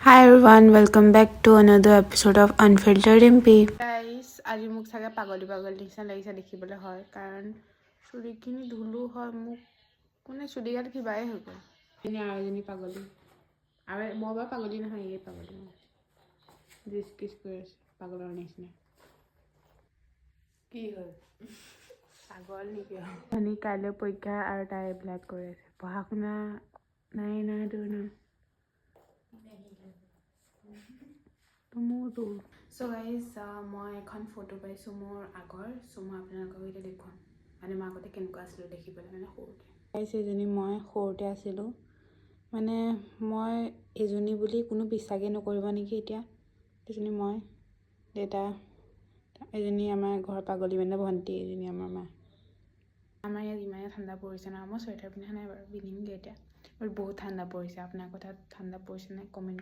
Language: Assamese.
Hi everyone, welcome back to another episode of Unfiltered MP. Guys, আজি মোক চাগে পাগলী নিচিনা লাগিছে দেখিবলৈ হয় কাৰণ চুলিখিনি ধুলো হয় মোক কোনে চুলিগাত কিবাই হৈ গ'ল এনে আৰু এজনী পাগলী আৰু মই বাৰু পাগলী নহয় এই পাগলী জিচ কিচ কৰি আছে পাগলৰ নিচিনা কি হ'ল পাগল নেকি মানে কাইলৈ পৰীক্ষা আৰু তাই এইবিলাক কৰি আছে পঢ়া শুনা নাই তোৰ না মোৰতো চ' গাইজ মই এখন ফটো পাইছোঁ মোৰ আগৰ চ' মই আপোনালোকক এতিয়া দেখুৱাম মানে মই আগতে কেনেকুৱা আছিলোঁ দেখিবলৈ মানে সৰুতে গাইজ এজনী মই সৰুতে আছিলোঁ মানে মই এজনী বুলি কোনো বিশ্বাসেই নকৰিব নেকি এতিয়া এজনী মই দেউতা এজনী আমাৰ ঘৰৰ পাগলী মানে ভণ্টি এজনী আমাৰ মা আমাৰ ইয়াত ইমানে ঠাণ্ডা পৰিছে ন মই চুৱেটাৰ পিন্ধা নাই বাৰু পিন্ধিমগৈ এতিয়া বাট বহুত ঠাণ্ডা পৰিছে আপোনাৰ কথাত ঠাণ্ডা পৰিছে নাই কমেণ্ট